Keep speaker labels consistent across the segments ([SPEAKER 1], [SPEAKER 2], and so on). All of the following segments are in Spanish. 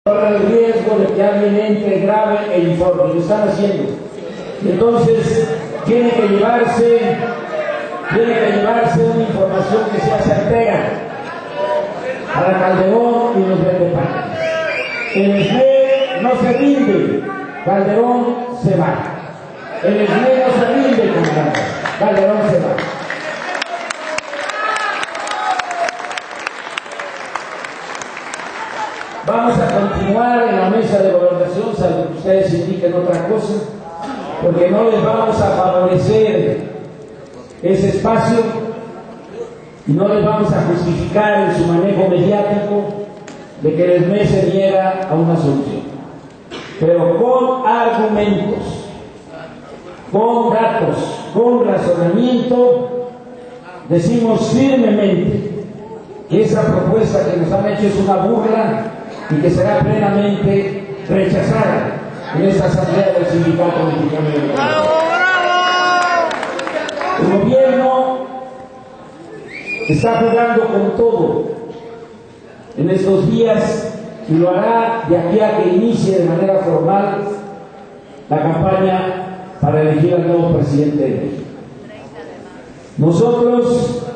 [SPEAKER 1] corre el riesgo de que alguien entre, grave e informe, lo están haciendo. Entonces, tiene que llevarse una información que sea certera para Calderón y los vendepatrias. El SME no se rinde, Calderón se va. El SME no se rinde, comandante, Calderón se va. Vamos a continuar en la mesa de gobernación, salvo que ustedes indiquen otra cosa, porque no les vamos a favorecer ese espacio y no les vamos a justificar en su manejo mediático de que el SME se diera a una solución, pero con argumentos, con datos, con razonamiento, decimos firmemente que esa propuesta que nos han hecho es una burla y que será plenamente rechazada en esta asamblea del Sindicato Mexicano de Trabajo. El gobierno está jugando con todo en estos días y lo hará de aquí a que inicie de manera formal la campaña para elegir al nuevo presidente de México. Nosotros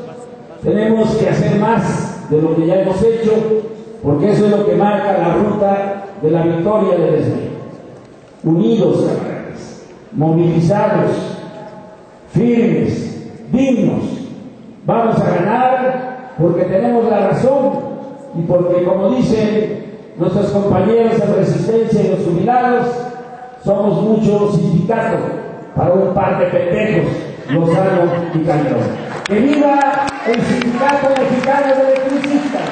[SPEAKER 1] tenemos que hacer más de lo que ya hemos hecho, porque eso es lo que marca la ruta de la victoria del SME. Unidos, camaradas, movilizados, firmes, dignos. Vamos a ganar porque tenemos la razón y porque, como dicen nuestros compañeros de Resistencia y los jubilados, somos mucho sindicato para un par de pendejos, Lozano y Calderón. ¡Que viva el Sindicato Mexicano de Electricistas!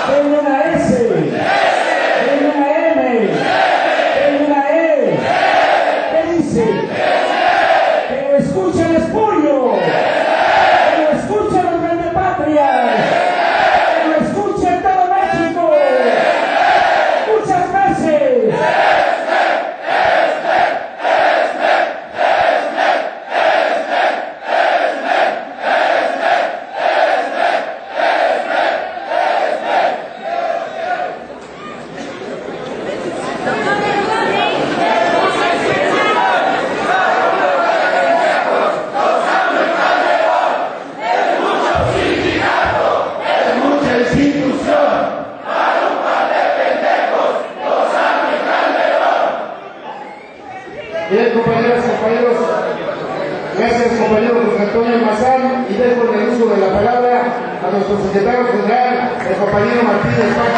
[SPEAKER 1] ¡Denle una S! ¡Denle una M! ¡Denle una E! ¿Qué dice? ¡Que lo escuche el espolio! ¡Que lo escuchen los vendepatrias! ¡Que lo escuche todo México! ¡Muchas veces!
[SPEAKER 2] Bien, compañeras y compañeros, gracias compañero José Antonio Mazán, y dejo el uso de la palabra a nuestro secretario general, el compañero Martínez Paz.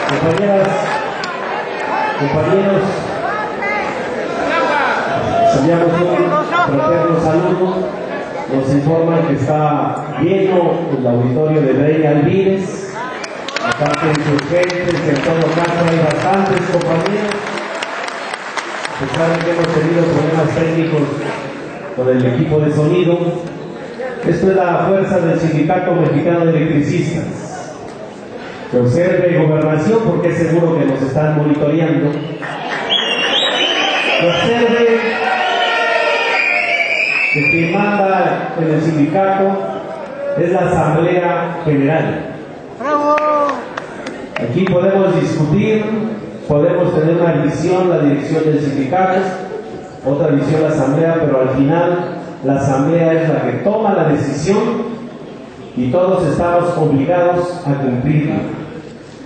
[SPEAKER 1] Compañeras, compañeros, enviamos un fraterno saludo. Nos informan que está lleno el auditorio de Rey Alvírez. Aparte de insurgentes, en todo caso hay bastantes compañeros. Se sabe que hemos tenido problemas técnicos con el equipo de sonido. Esto es la fuerza del Sindicato Mexicano de Electricistas. Que observe Gobernación, porque es seguro que nos están monitoreando. Que observe que quien manda en el sindicato es la Asamblea General. Aquí podemos discutir, podemos tener una visión, la dirección del sindicato, otra visión la asamblea, pero al final la asamblea es la que toma la decisión y todos estamos obligados a cumplirla.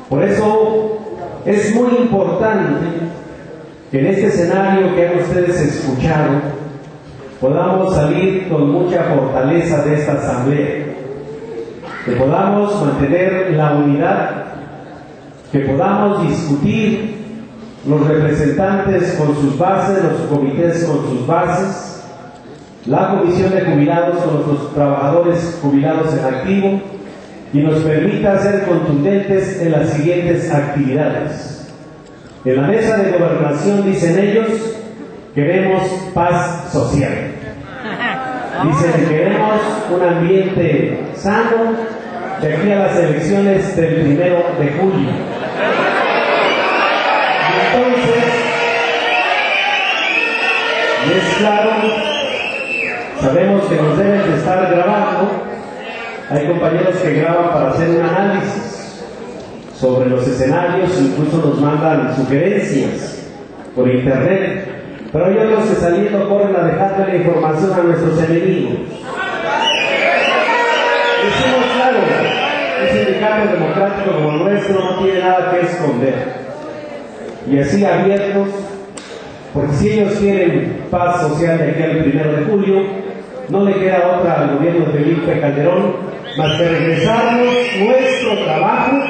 [SPEAKER 1] Por eso es muy importante que en este escenario que han ustedes escuchado podamos salir con mucha fortaleza de esta asamblea, que podamos mantener la unidad, que podamos discutir los representantes con sus bases, los comités con sus bases, la comisión de jubilados con los trabajadores jubilados en activo, y nos permita ser contundentes en las siguientes actividades. En la mesa de gobernación, dicen ellos, queremos paz social. Dicen, queremos un ambiente sano de aquí a las elecciones del 1 de julio. Entonces, y es claro, sabemos que nos deben de estar grabando, Hay compañeros que graban para hacer un análisis sobre los escenarios, incluso nos mandan sugerencias por internet, pero hay otros que saliendo corren a dejarle la información a nuestros enemigos. Decimos claro, un sindicato democrático como el nuestro no tiene nada que esconder. Y así abiertos, porque si ellos quieren paz social de aquí al 1 de julio, no le queda otra al gobierno de Felipe Calderón más que regresarnos nuestro trabajo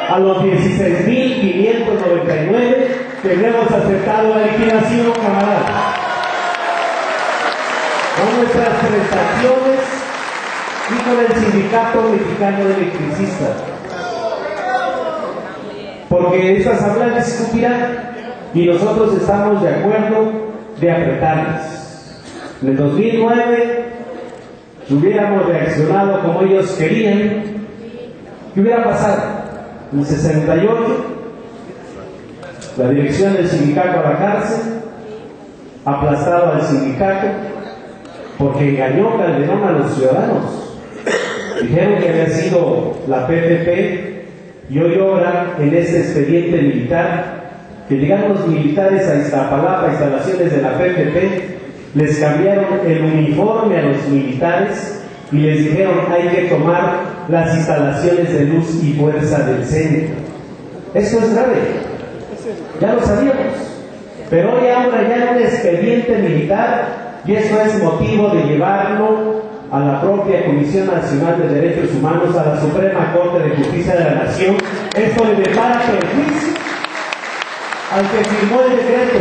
[SPEAKER 1] a los 16.599 que le hemos aceptado la liquidación, camaradas. Con nuestras prestaciones y con el Sindicato Mexicano de Electricistas. Porque esta asamblea discutirá y nosotros estamos de acuerdo de apretarles. En el 2009, si hubiéramos reaccionado como ellos querían, ¿qué hubiera pasado? En el 68, la dirección del sindicato a la cárcel, aplastado al sindicato, porque engañó Calderón a los ciudadanos. Dijeron que había sido la PPP y hoy obra en este expediente militar que llegaron los militares a Iztapalapa, instalaciones de la PPP, les cambiaron el uniforme a los militares y les dijeron hay que tomar las instalaciones de luz y fuerza del centro. Eso es grave, ya lo sabíamos, pero hoy habla ya de un expediente militar y eso es motivo de llevarlo a la propia Comisión Nacional de Derechos Humanos, a la Suprema Corte de Justicia de la Nación. Esto le depara perjuicio al que firmó el decreto.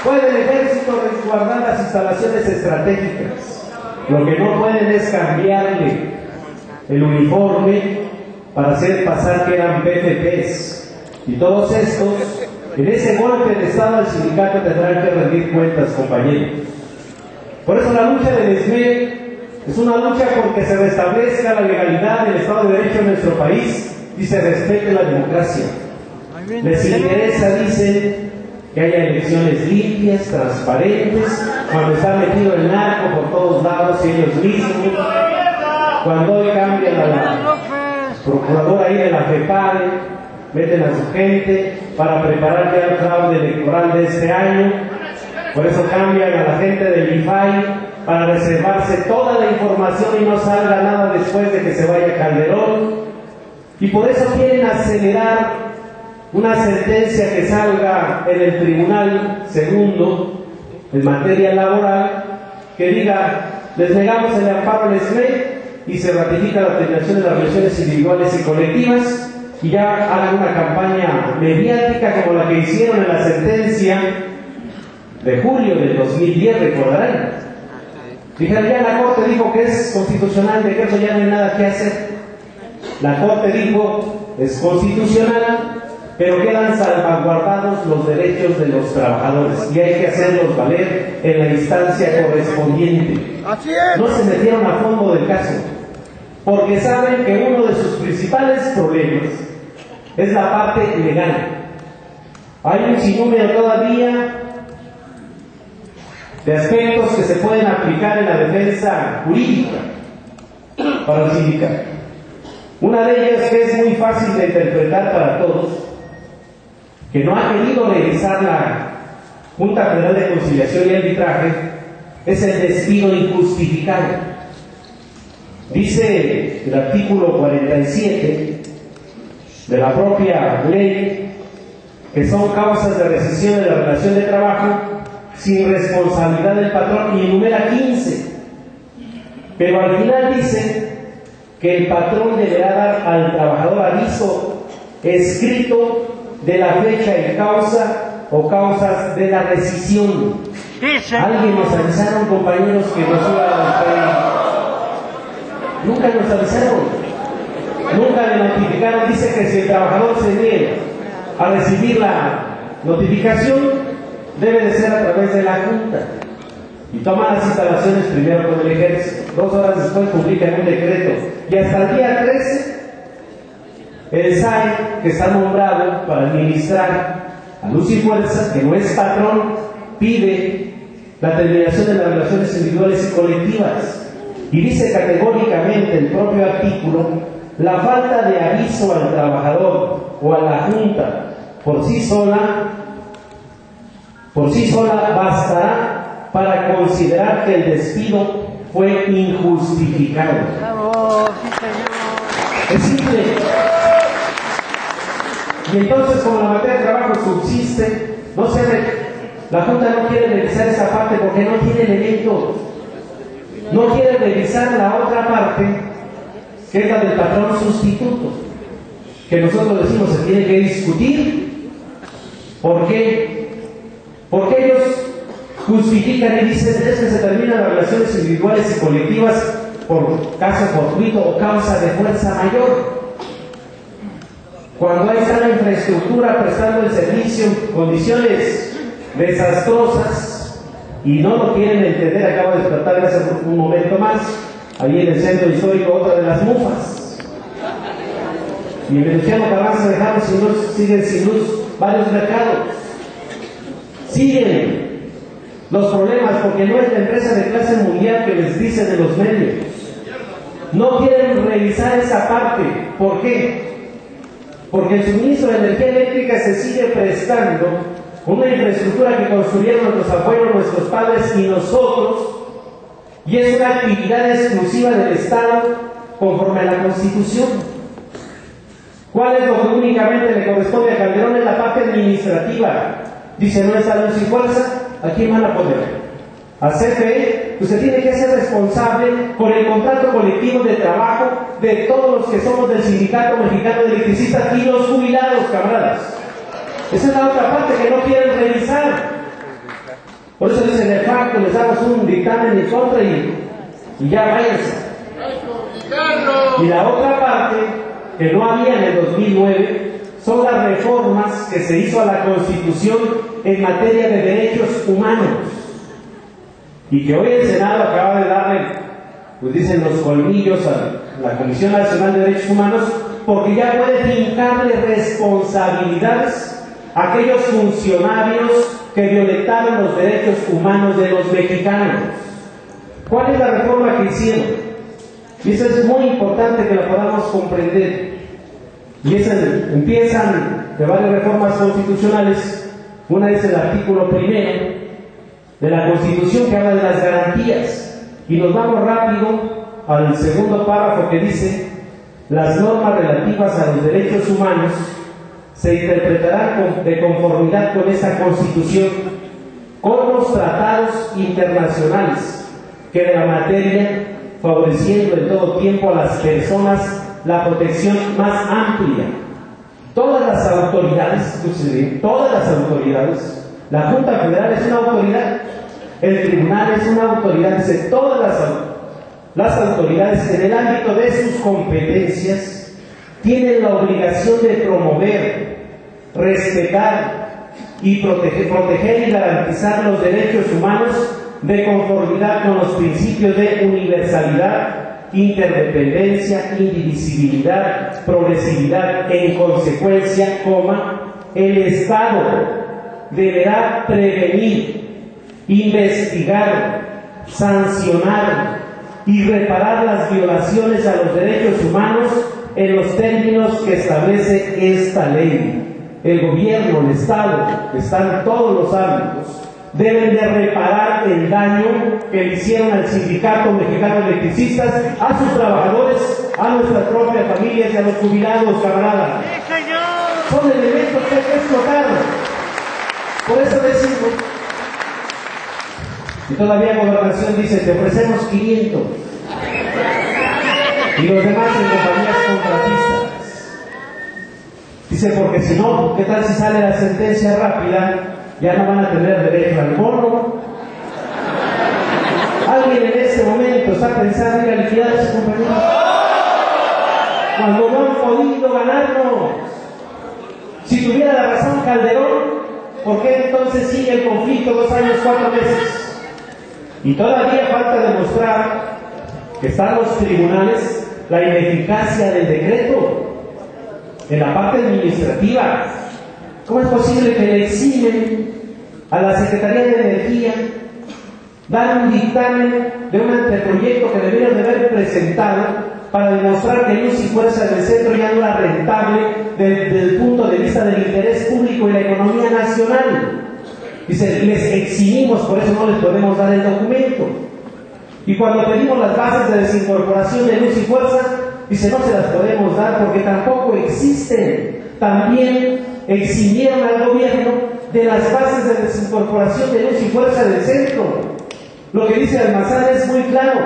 [SPEAKER 1] Puede el ejército resguardar las instalaciones estratégicas, lo que no pueden es cambiarle el uniforme para hacer pasar que eran PPPs. Y todos estos, en ese golpe de Estado, el sindicato tendrá que rendir cuentas, compañeros. Por eso la lucha del SME es una lucha porque se restablezca la legalidad del Estado de Derecho en nuestro país y se respete la democracia. Les interesa, dicen, que haya elecciones limpias, transparentes, cuando está metido el narco por todos lados ellos mismos, cuando hoy cambian a la procuradora ahí de la FEPADE, meten a su gente para preparar ya el fraude electoral de este año. Por eso cambian a la gente del IFAI para reservarse toda la información y no salga nada después de que se vaya Calderón. Y por eso quieren acelerar una sentencia que salga en el Tribunal Segundo en materia laboral que diga, les negamos el amparo al SME y se ratifica la terminación de las relaciones individuales y colectivas y ya hagan una campaña mediática como la que hicieron en la sentencia de julio del 2010, recordarán. Dijeron, ya la Corte dijo que es constitucional, de que eso ya no hay nada que hacer. La Corte dijo, es constitucional, pero quedan salvaguardados los derechos de los trabajadores y hay que hacerlos valer en la instancia correspondiente. No se metieron a fondo del caso, porque saben que uno de sus principales problemas es la parte legal. Hay un sinnúmero todavía de aspectos que se pueden aplicar en la defensa jurídica para el sindicato. Una de ellas, que es muy fácil de interpretar para todos, que no ha querido revisar la Junta Federal de Conciliación y Arbitraje, es el despido injustificado. Dice el artículo 47 de la propia ley que son causas de rescisión de la relación de trabajo sin responsabilidad del patrón y enumera 15, pero al final dice que el patrón deberá dar al trabajador aviso escrito de la fecha y causa o causas de la rescisión. Alguien nos avisaron, compañeros, que nos iba a nunca nos avisaron, nunca le notificaron. Dice que si el trabajador se niega a recibir la notificación, debe de ser a través de la Junta y toma las instalaciones primero con el ejército, 2 horas después publican un decreto y hasta el día 13 el SAE, que está nombrado para administrar a luz y fuerza, que no es patrón, pide la terminación de las relaciones individuales y colectivas. Y dice categóricamente el propio artículo: la falta de aviso al trabajador o a la junta por sí sola bastará para considerar que el despido fue injustificado.
[SPEAKER 3] ¡Bravo! ¡Sí, señor!
[SPEAKER 1] Es simple. Y entonces, como la materia de trabajo subsiste, la Junta no quiere revisar esa parte porque no tiene elementos. No quiere revisar la otra parte, que es la del patrón sustituto, que nosotros decimos se tiene que discutir. ¿Por qué? Porque ellos justifican y dicen: es que se terminan las relaciones individuales y colectivas por caso fortuito o causa de fuerza mayor. Cuando ahí está la infraestructura prestando el servicio en condiciones desastrosas y no lo quieren entender, acabo de despertar hace un momento más, ahí en el centro histórico, otra de las mufas. Y en Venustiano Carranza dejaron sin luz, siguen sin luz varios mercados. Siguen los problemas porque no es la empresa de clase mundial que les dicen en los medios. No quieren revisar esa parte. ¿Por qué? Porque el suministro de energía eléctrica se sigue prestando con una infraestructura que construyeron nuestros abuelos, nuestros padres y nosotros, y es una actividad exclusiva del Estado conforme a la Constitución. ¿Cuál es lo que únicamente le corresponde a Calderón? Es la parte administrativa. Dice: no está luz y fuerza, ¿a quién van a poner? A CFE. Usted tiene que ser responsable por el contrato colectivo de trabajo de todos los que somos del Sindicato Mexicano de Electricistas y los jubilados, camaradas. Esa es la otra parte que no quieren revisar. Por eso dicen: de facto les damos un dictamen en contra y ya váyanse. Y la otra parte, que no había en el 2009, son las reformas que se hizo a la Constitución en materia de derechos humanos. Y que hoy el Senado acaba de darle, pues dicen, los colmillos a la Comisión Nacional de Derechos Humanos, porque ya puede fincarle responsabilidades a aquellos funcionarios que violentaron los derechos humanos de los mexicanos. ¿Cuál es la reforma que hicieron? Y eso es muy importante que la podamos comprender. Y empiezan de varias reformas constitucionales. Una es el artículo 1 de la Constitución, que habla de las garantías, y nos vamos rápido al segundo párrafo, que dice: las normas relativas a los derechos humanos se interpretarán de conformidad con esta Constitución, con los tratados internacionales que de la materia, favoreciendo en todo tiempo a las personas la protección más amplia. Todas las autoridades, la Junta Federal es una autoridad, el Tribunal es una autoridad, dice: todas las autoridades en el ámbito de sus competencias tienen la obligación de promover, respetar y proteger y garantizar los derechos humanos de conformidad con los principios de universalidad, interdependencia, indivisibilidad, progresividad. En consecuencia, el Estado deberá prevenir, investigar, sancionar y reparar las violaciones a los derechos humanos en los términos que establece esta ley. El gobierno, el Estado, que está en todos los ámbitos, deben de reparar el daño que le hicieron al Sindicato Mexicano de Electricistas, a sus trabajadores, a nuestras propias familias y a los jubilados, camaradas. Son elementos que hay que explotar. Por eso decimos, y todavía Gobernación dice: te ofrecemos 500, y los demás en compañías contratistas. Dice: porque si no, ¿qué tal si sale la sentencia rápida? Ya no van a tener derecho al bono. Alguien en este momento está pensando en liquidar a sus compañeros cuando no han podido ganarnos. Si tuviera la razón Calderón, ¿por qué entonces sigue el conflicto 2 años, 4 meses? Y todavía falta demostrar que están los tribunales la ineficacia del decreto en la parte administrativa. ¿Cómo es posible que le eximen a la Secretaría de Energía dar un dictamen de un anteproyecto que debieron de haber presentado para demostrar que Luz y Fuerza del Centro ya no era rentable desde el punto de vista del interés público y la economía nacional. Dice, les eximimos, por eso no les podemos dar el documento. Y cuando pedimos las bases de desincorporación de Luz y Fuerza, dice, no se las podemos dar porque tampoco existen. También eximieron al gobierno de las bases de desincorporación de Luz y Fuerza del Centro. Lo que dice Almazán es muy claro.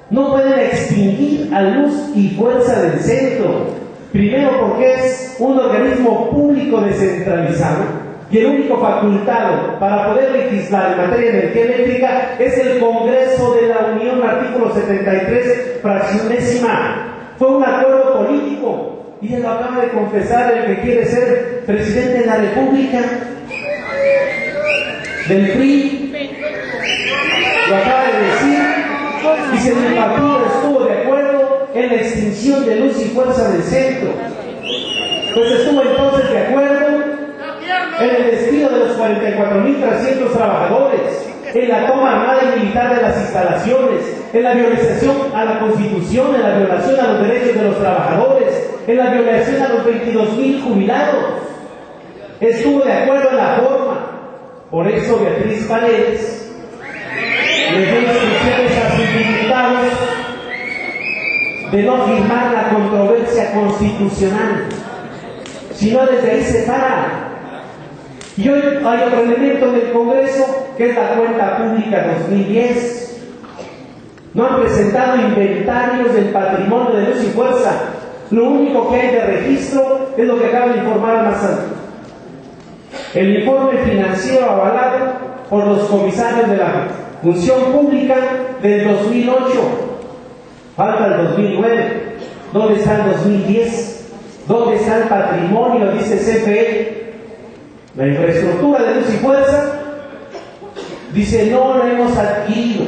[SPEAKER 1] No pueden extinguir a Luz y Fuerza del Centro. Primero porque es un organismo público descentralizado y el único facultado para poder legislar en materia de energía eléctrica es el Congreso de la Unión, artículo 73, fracción 10ª. Fue un acuerdo político y él lo acaba de confesar el que quiere ser presidente de la República del PRI. Lo acaba de decir. Dice, mi partido estuvo de acuerdo en la extinción de Luz y Fuerza del Centro. Pues estuvo entonces de acuerdo en el despido de los 44.300 trabajadores, en la toma armada y militar de las instalaciones, en la violación a la Constitución, en la violación a los derechos de los trabajadores, en la violación a los 22.000 jubilados. Estuvo de acuerdo en la forma. Por eso Beatriz Paredes le dio instrucciones a sus diputados de no firmar la controversia constitucional, sino desde ahí se para. Y hoy hay otro elemento del Congreso que es la cuenta pública 2010. No han presentado inventarios del patrimonio de Luz y Fuerza. Lo único que hay de registro es lo que acaba de informar Almazán. El informe financiero avalado por los comisarios de la Función Pública del 2008. Falta el 2009. ¿Dónde está el 2010? ¿Dónde está el patrimonio? Dice CFE. La infraestructura de Luz y Fuerza, dice, no lo hemos adquirido,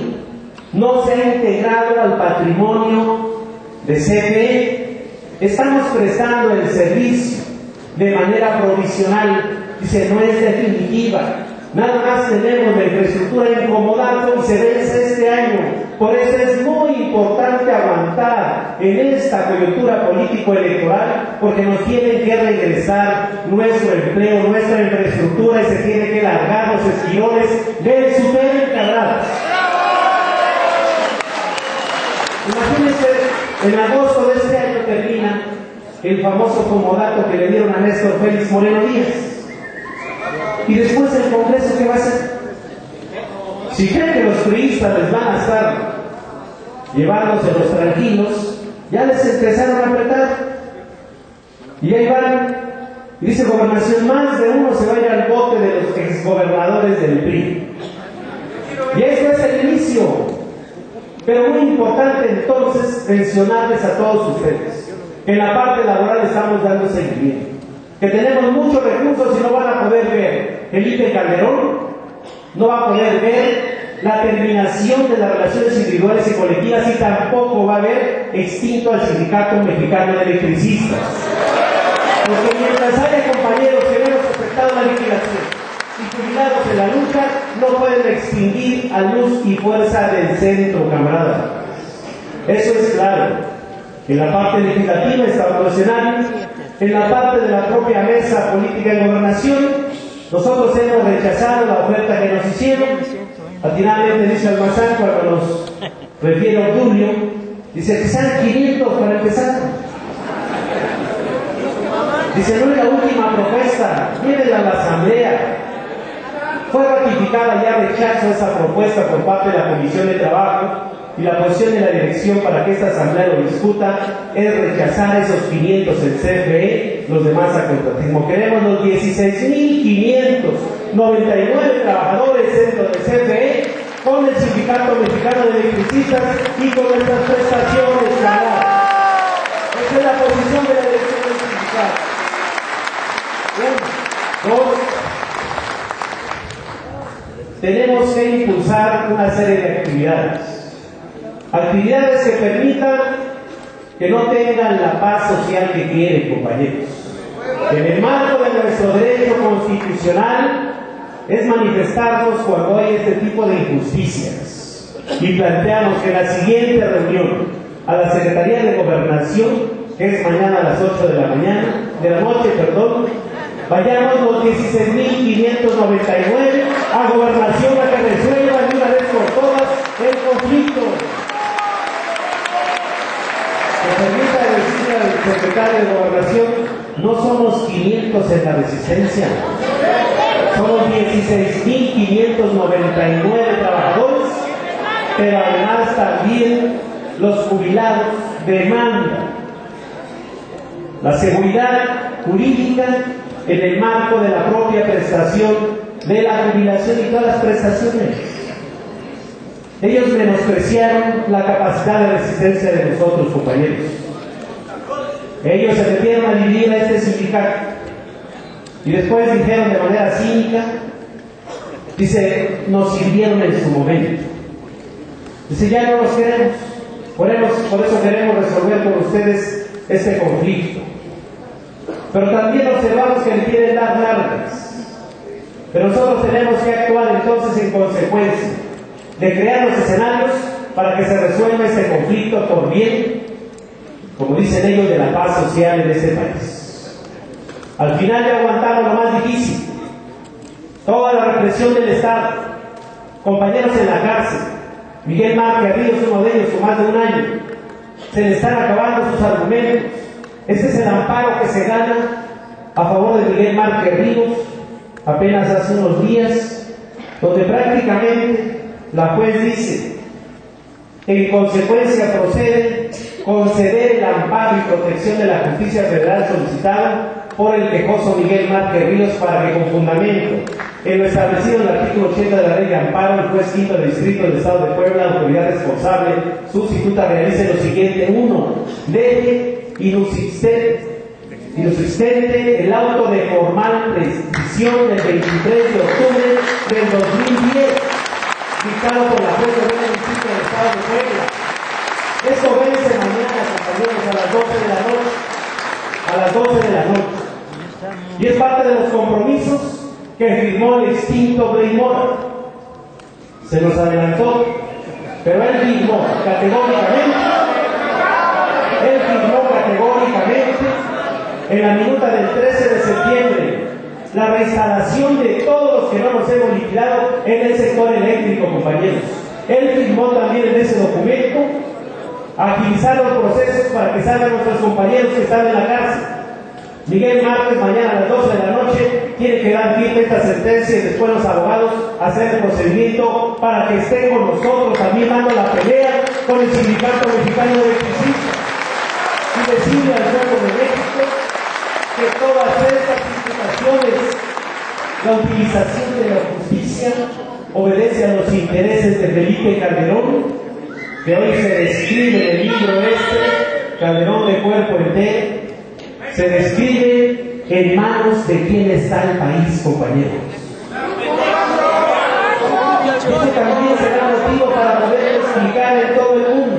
[SPEAKER 1] no se ha integrado al patrimonio de CFE, estamos prestando el servicio de manera provisional, dice, no es definitiva, nada más tenemos la infraestructura incomodando y se vence este año. Por eso es muy importante aguantar en esta coyuntura político-electoral, porque nos tienen que regresar nuestro empleo, nuestra infraestructura, y se tiene que largar los esquirones del supermercado. Imagínense, en agosto de este año termina el famoso comodato que le dieron a Néstor Félix Moreno Díaz. Y después el Congreso, ¿qué va a hacer? Si creen que los priistas les van a estar llevándoselos tranquilos, ya les empezaron a apretar. Y ahí van, y dice Gobernación, más de uno se va a ir al bote de los exgobernadores del PRI. Y este es el inicio. Pero muy importante entonces mencionarles a todos ustedes que en la parte laboral estamos dando seguimiento, que tenemos muchos recursos y no van a poder ver Felipe Calderón, no va a poder ver la terminación de las relaciones individuales y colectivas, y tampoco va a haber extinto al Sindicato Mexicano de Electricistas. Porque mientras haya compañeros que hemos afectado la liquidación y jubilados en la lucha, no pueden extinguir a Luz y Fuerza del Centro, camaradas. Eso es claro. En la parte legislativa, extraordinaria, en la parte de la propia mesa política y gobernación, nosotros hemos rechazado la oferta que nos hicieron. Atinadamente dice Almazán, cuando nos refiere a Julio, dice que sean 500 para empezar. Dice, no es la última propuesta, llévenla a la Asamblea. Fue ratificada ya rechazo a esa propuesta por parte de la Comisión de Trabajo, y la posición de la dirección para que esta Asamblea lo discuta es rechazar esos 500 en CFE, los demás a contratismo. Queremos los 16.599 trabajadores dentro de CFE, con el Sindicato Mexicano de Electricistas y con nuestras prestaciones. Esa es la posición de la dirección del sindicato. 1, 2. Tenemos que impulsar una serie de actividades que permitan que no tengan la paz social que quieren, compañeros. En el marco de nuestro derecho constitucional, es manifestarnos cuando hay este tipo de injusticias y planteamos que en la siguiente reunión a la Secretaría de Gobernación, que es mañana a las 8 de la noche, vayamos los 16.599 a Gobernación a que resuelvan de una vez por todas el conflicto. Me permita decirle al secretario de Gobernación, no somos 500 en la resistencia, somos 16.599 trabajadores, pero además también los jubilados demandan la seguridad jurídica en el marco de la propia prestación de la jubilación y todas las prestaciones. Ellos menospreciaron la capacidad de resistencia de nosotros, compañeros. Ellos se metieron a dividir a este sindicato y después dijeron de manera cínica, dice, nos sirvieron en su momento. Dice, ya no los queremos. Por eso queremos resolver con ustedes este conflicto. Pero también observamos que le quieren dar largas. Pero nosotros tenemos que actuar entonces en consecuencia de crear los escenarios para que se resuelva este conflicto por bien, como dicen ellos, de la paz social en este país. Al final ya aguantamos lo más difícil, toda la represión del Estado, compañeros en la cárcel. Miguel Márquez Ríos, uno de ellos, con más de un año, se le están acabando sus argumentos. Este es el amparo que se gana a favor de Miguel Márquez Ríos apenas hace unos días, donde prácticamente la juez dice que en consecuencia procede conceder el amparo y protección de la justicia federal solicitada por el quejoso Miguel Márquez Ríos para que, con fundamento en lo establecido en el artículo 80 de la Ley de Amparo, el juez quinto del Distrito del Estado de Puebla, autoridad responsable, sustituta, realice lo siguiente: 1. Deje inexistente el auto de formal prescripción del 23 de octubre del 2010, dictado por la juez del Distrito del Estado de Puebla. Esto vence mañana, compañeros, a las 12 de la noche. A las 12 de la noche. Y es parte de los compromisos que firmó el extinto Bray Mora. Se nos adelantó, pero él firmó categóricamente en la minuta del 13 de septiembre la reinstalación de todos los que no nos hemos liquidado en el sector eléctrico, compañeros. Él firmó también en ese documento agilizar los procesos para que salgan nuestros compañeros que están en la cárcel. Miguel Márquez mañana a las 12 de la noche tiene que dar firme esta sentencia y después los abogados hacer el procedimiento para que estén con nosotros también dando la pelea con el Sindicato Mexicano de Electricistas y decirle al pueblo de México que todas estas implicaciones, la utilización de la justicia, obedece a los intereses de Felipe Calderón, que hoy se describe en el libro Calderón de cuerpo entero, se describe en manos de quién está el país, compañeros. Este también será motivo para poder explicar en todo el mundo.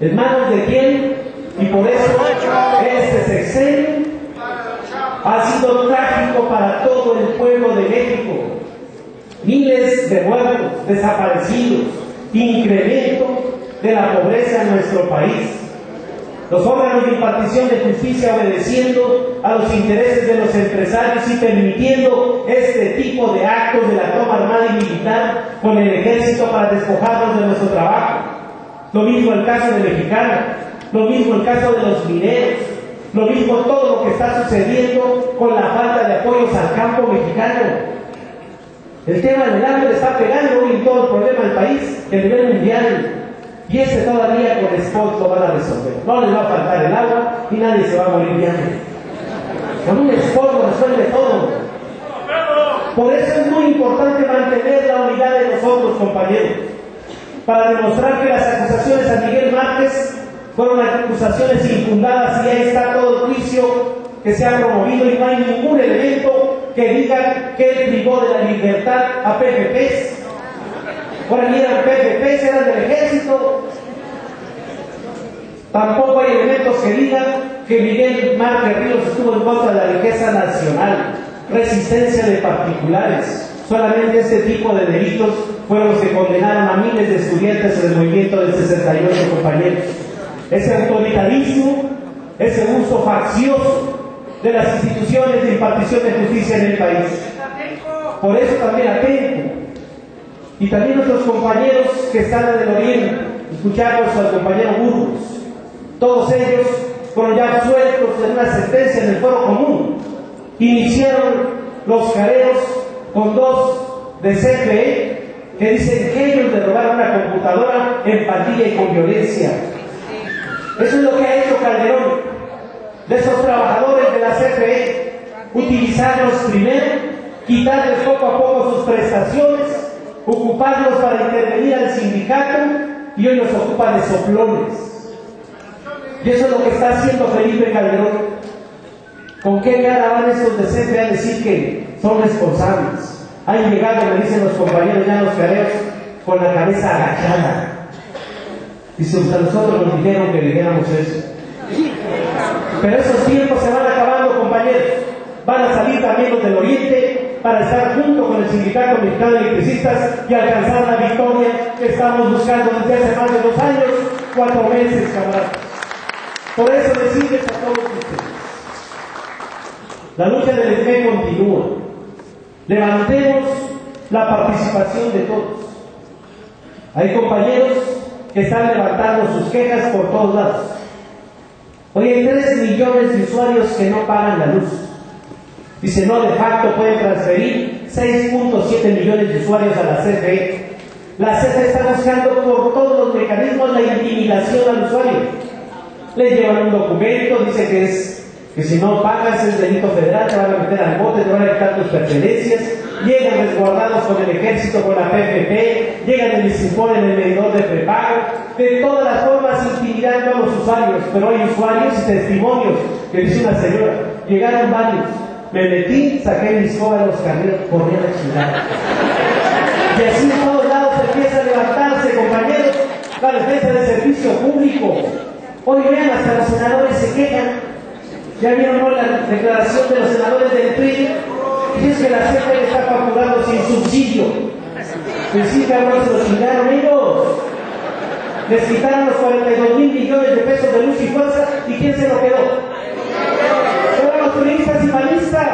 [SPEAKER 1] ¿En manos de quién? Y por eso este sexenio ha sido trágico para todo el pueblo de México. Miles de muertos, desaparecidos, incremento de la pobreza en nuestro país. Los órganos de impartición de justicia obedeciendo a los intereses de los empresarios y permitiendo este tipo de actos de la toma armada y militar con el ejército para despojarnos de nuestro trabajo. Lo mismo el caso de Mexicana, lo mismo el caso de los mineros, lo mismo todo lo que está sucediendo con la falta de apoyos al campo mexicano. El tema del hambre está pegando hoy en todo el problema del país a nivel mundial. Y todavía con spot lo van a resolver. No les va a faltar el agua y nadie se va a morir de hambre. Con un spot lo resuelve todo. Por eso es muy importante mantener la unidad de nosotros, compañeros, para demostrar que las acusaciones a Miguel Márquez fueron acusaciones infundadas y ahí está todo el juicio que se ha promovido y no hay ningún elemento que diga que él privó de la libertad a PFPs. Ahora ni eran PFPs, eran del ejército. Tampoco hay elementos que digan que Miguel Márquez Ríos estuvo en contra de la riqueza nacional. resistencia de particulares. Solamente este tipo de delitos fueron los que condenaron a miles de estudiantes en el movimiento del 68, compañeros. Ese autoritarismo, ese uso faccioso de las instituciones de impartición de justicia en el país. Por eso también atento. Y también nuestros compañeros que están en el oriente, escuchamos al compañero Burgos, todos ellos fueron ya absueltos en una sentencia en el Foro Común. Iniciaron los careos con 2 de CFE que dicen que ellos le robaron una computadora en pandilla y con violencia. Eso es lo que ha hecho Calderón, de esos trabajadores de la CFE, utilizarlos primero, quitarles poco a poco sus prestaciones, ocuparlos para intervenir al sindicato y hoy los ocupa de soplones. Y eso es lo que está haciendo Felipe Calderón. ¿Con qué cara van estos de CFE a decir que son responsables? Han llegado, me dicen los compañeros ya los careos, con la cabeza agachada. Dice, a nosotros nos dijeron que dijéramos eso. Pero esos tiempos se van acabando, compañeros. Van a salir también los del oriente para estar junto con el Sindicato Mexicano de Electricistas y alcanzar la victoria que estamos buscando desde hace más de 2 años, 4 meses, camaradas. Por eso decirles a todos ustedes, la lucha del EFE continúa. Levantemos la participación de todos. Hay compañeros que están levantando sus quejas por todos lados. Hoy hay 3 millones de usuarios que no pagan la luz. Dice, no, de facto pueden transferir 6.7 millones de usuarios a la CFE. La CFE está buscando por todos los mecanismos la intimidación al usuario. Les llevan un documento, dice que si no pagas es delito federal, te van a meter al bote, te van a quitar tus pertenencias. Llegan resguardados con el ejército, con la PFP, llegan y les imponen el medidor de prepago, de todas las formas intimidando a los usuarios. Pero hay usuarios y testimonios que dice una señora, llegaron varios, me metí, saqué mi escoba de los carneros, corrí a la chingada. Y así en todos lados empieza a levantarse, compañeros, la defensa del servicio público. Hoy vean, hasta los senadores se quejan. Ya vieron, ¿no?, la declaración de los senadores del PRI. Y es que la CFE está facturando sin subsidio. Pues sí, cabrón, se los chingaron ellos. Les quitaron los 42,000 millones de pesos de luz y fuerza. ¿Y quién se lo quedó? Fueron los turistas y panistas.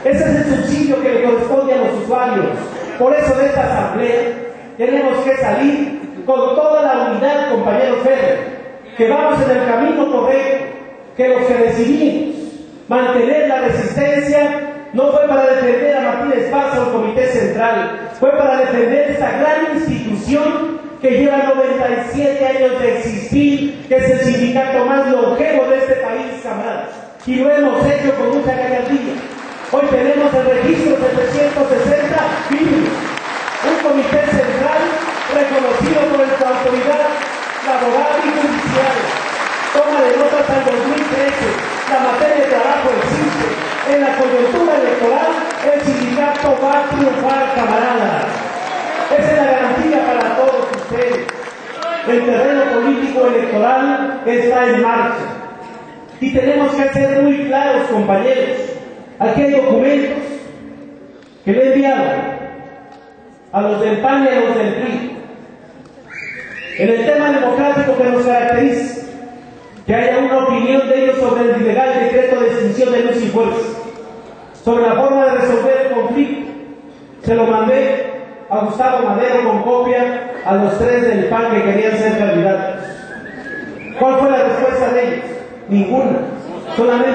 [SPEAKER 1] Ese es el subsidio que le corresponde a los usuarios. Por eso de esta asamblea tenemos que salir con toda la unidad, compañeros Ferrer, que vamos en el camino correcto, que los que decidimos mantener la resistencia no fue para defender a Martín Esparza o el Comité Central, fue para defender esta gran institución que lleva 97 años de existir, que es el sindicato más longevo de este país, camaradas, y lo hemos hecho con mucha gallardía. Hoy tenemos el registro de 360 firmes, un Comité Central reconocido por nuestra autoridad laboral y judicial. Toma de notas al 2013, la materia de trabajo existe. En la coyuntura electoral, el sindicato va a triunfar, camaradas. Esa es la garantía para todos ustedes. El terreno político electoral está en marcha. Y tenemos que ser muy claros, compañeros. Aquí hay documentos que le he enviado a los del PAN y a los del PRI. En el tema democrático que nos caracteriza, que haya una opinión de ellos sobre el ilegal decreto de extinción de luz y fuerza, sobre la forma de resolver el conflicto. Se lo mandé a Gustavo Madero con copia a los 3 del PAN que querían ser candidatos. ¿Cuál fue la respuesta de ellos? Ninguna. Solamente